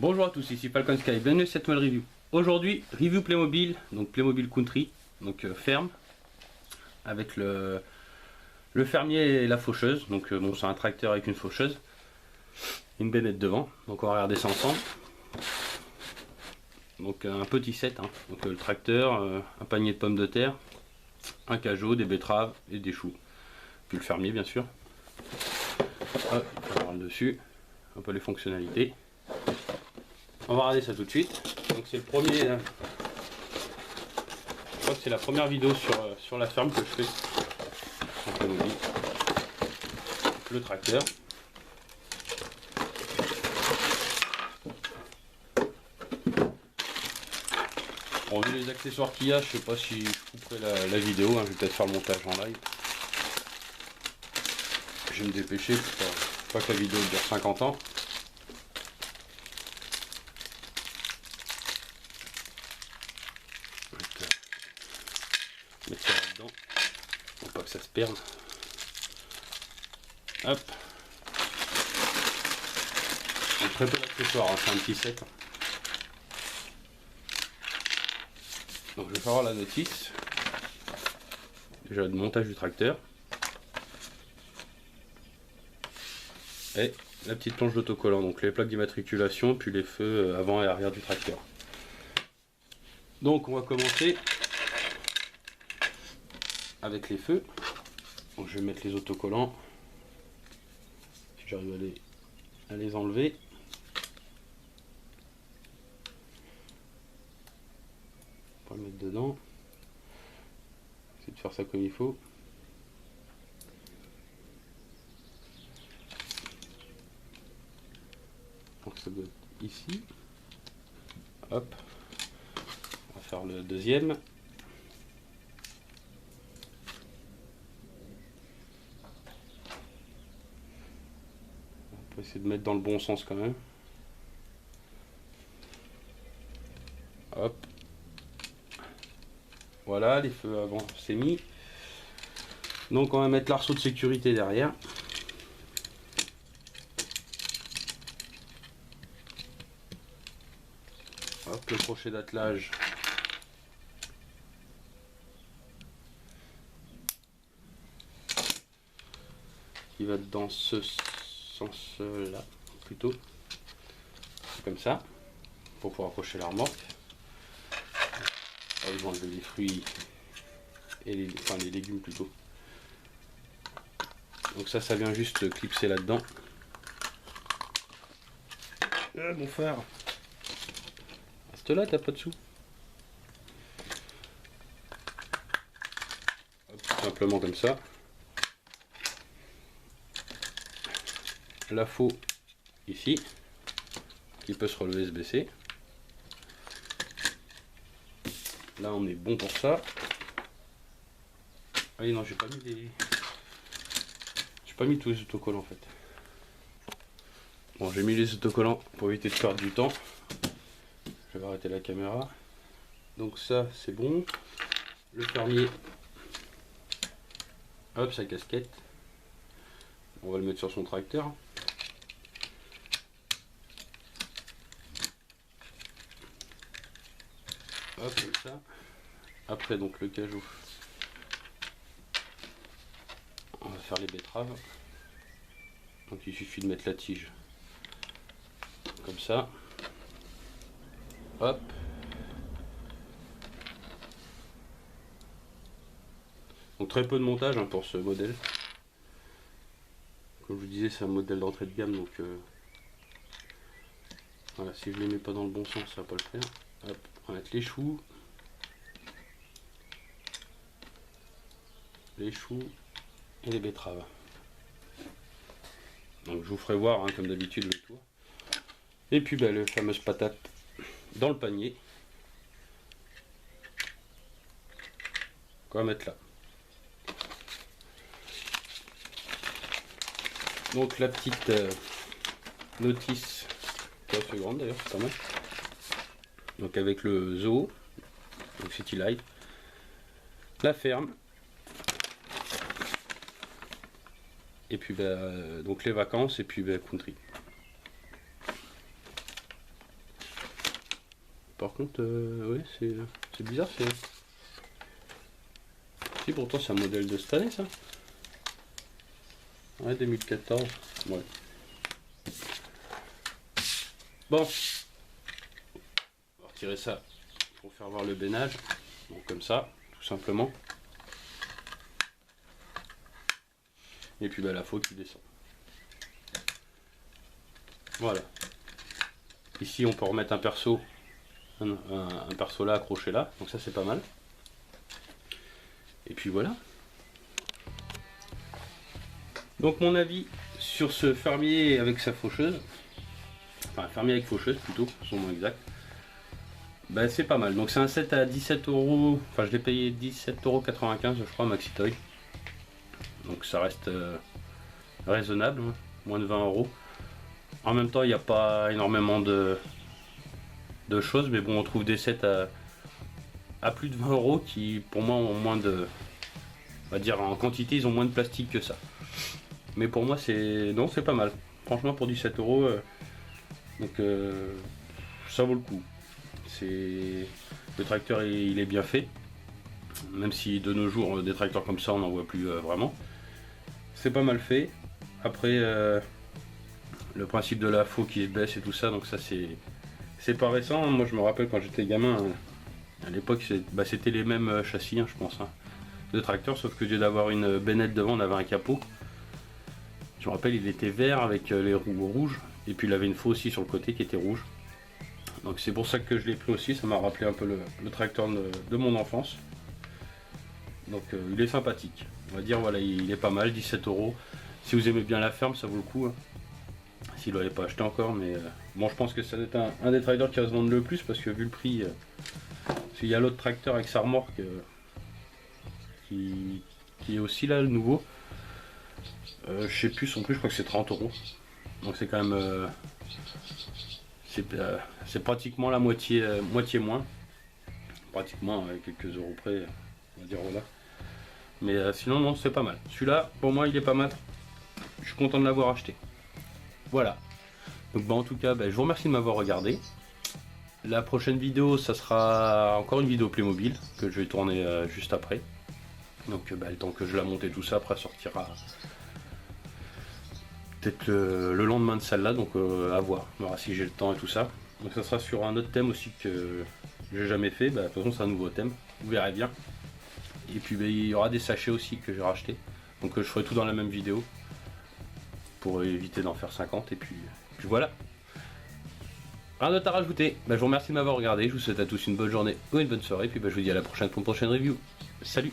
Bonjour à tous, ici Falcon Sky, bienvenue à cette nouvelle review. Aujourd'hui, review Playmobil, donc Playmobil Country, donc ferme, avec le fermier et la faucheuse. Donc bon, c'est un tracteur avec une faucheuse, une bébête devant, donc on va regarder ça ensemble. Donc un petit set, hein. Donc le tracteur, un panier de pommes de terre, un cajot, des betteraves et des choux. Puis le fermier bien sûr. Hop, on va voir le dessus, un peu les fonctionnalités. On va regarder ça tout de suite. Donc c'est le premier. Je crois que c'est la première vidéo sur la ferme que je fais. Le tracteur. Bon, vu les accessoires qu'il y a, je sais pas si je couperai la vidéo, hein. Je vais peut-être faire le montage en live. Je vais me dépêcher pour pas que la vidéo dure 50 ans. Mettre ça là-dedans pour pas que ça se perde. Hop. Donc, très peu d'accessoires, hein, c'est un petit set. Donc je vais faire voir la notice. Déjà le montage du tracteur. Et la petite planche d'autocollant, donc les plaques d'immatriculation, puis les feux avant et arrière du tracteur. Donc on va commencer avec les feux. Donc je vais mettre les autocollants. Si j'arrive à les enlever. On va le mettre dedans. Essayer de faire ça comme il faut. Donc ça doit être ici. Hop. On va faire le deuxième. On peut essayer de mettre dans le bon sens quand même. Hop. Voilà, les feux avant c'est mis. Donc on va mettre l'arceau de sécurité derrière. Hop, le crochet d'attelage. Qui va dans ce sens-là, plutôt. Comme ça, pour pouvoir accrocher la remorque. Ils vont enlever les fruits et les légumes plutôt. Donc ça vient juste clipser là-dedans. Ah, mon frère, reste là, t'as pas de sous. Hop, tout simplement comme ça. La faux ici, qui peut se relever, se baisser. Là on est bon pour ça. Ah oui non, j'ai pas mis tous les autocollants en fait. Bon, j'ai mis les autocollants pour éviter de perdre du temps. Je vais arrêter la caméra. Donc ça c'est bon. Le fermier. Hop, sa casquette. On va le mettre sur son tracteur. Hop, comme ça. Après donc le cajou. On va faire les betteraves. Donc il suffit de mettre la tige. Comme ça. Hop. Donc très peu de montage hein, pour ce modèle. Comme je vous disais, c'est un modèle d'entrée de gamme, donc voilà, si je les mets pas dans le bon sens, ça va pas le faire. Hop, on va mettre les choux. Les choux et les betteraves. Donc je vous ferai voir, hein, comme d'habitude, le tour. Et puis les fameuses patates dans le panier. On va mettre là. Donc la petite notice, qui est assez grande d'ailleurs, c'est pas mal. Donc avec le zoo, donc City Light, la ferme, et puis donc les vacances, et puis country. Par contre, ouais, c'est bizarre. Si, pourtant c'est un modèle de cette année, ça. Ouais, 2014. Ouais. Bon. On va retirer ça pour faire voir le bénage. Donc comme ça, tout simplement. Et puis bah, la faux qui descend. Voilà. Ici on peut remettre un perso. Un perso là accroché là. Donc ça c'est pas mal. Et puis voilà. Donc mon avis sur ce fermier avec sa faucheuse. Enfin fermier avec faucheuse plutôt, son nom exact. Bah, c'est pas mal. Donc c'est un set à 17 €. Enfin je l'ai payé 17,95 € je crois Maxi Toy. Donc ça reste raisonnable, hein, moins de 20 €. En même temps il n'y a pas énormément de choses, mais bon on trouve des sets à plus de 20 € qui pour moi ont moins de... On va dire en quantité ils ont moins de plastique que ça. Mais pour moi c'est... Non c'est pas mal. Franchement pour 17 €, donc ça vaut le coup. Le tracteur il est bien fait. Même si de nos jours des tracteurs comme ça on n'en voit plus vraiment. C'est pas mal fait. Après le principe de la faux qui se baisse et tout ça, donc ça c'est pas récent. Moi je me rappelle quand j'étais gamin, à l'époque c'était les mêmes châssis, hein, je pense, hein, de tracteur, sauf que au lieu d'avoir une bennette devant on avait un capot. Je me rappelle il était vert avec les roues rouges, et puis il avait une faux aussi sur le côté qui était rouge. Donc c'est pour ça que je l'ai pris aussi, ça m'a rappelé un peu le tracteur de mon enfance. Donc il est sympathique, on va dire, voilà, il est pas mal, 17 €. Si vous aimez bien la ferme, ça vaut le coup, hein. Si vous l'avez pas acheté encore, mais bon, je pense que ça doit être un des traders qui va se vendre le plus, parce que vu le prix, il y a l'autre tracteur avec sa remorque qui est aussi là, le nouveau. Je sais plus son prix, je crois que c'est 30 €. Donc c'est quand même... c'est pratiquement la moitié moins. Pratiquement, avec quelques euros près, on va dire, voilà. Mais sinon, non, c'est pas mal. Celui-là, pour moi, il est pas mal. Je suis content de l'avoir acheté. Voilà. Donc bah, en tout cas, je vous remercie de m'avoir regardé. La prochaine vidéo, ça sera encore une vidéo Playmobil que je vais tourner juste après. Donc le temps que je la monte et tout ça, après sortira peut-être le lendemain de celle-là, donc à voir. On verra si j'ai le temps et tout ça. Donc ça sera sur un autre thème aussi que j'ai jamais fait. De toute façon c'est un nouveau thème, vous verrez bien. Et puis il y aura des sachets aussi que j'ai racheté. Donc je ferai tout dans la même vidéo pour éviter d'en faire 50. Et puis voilà. Rien d'autre à rajouter. Je vous remercie de m'avoir regardé. Je vous souhaite à tous une bonne journée ou une bonne soirée. Et puis je vous dis à la prochaine pour une prochaine review. Salut!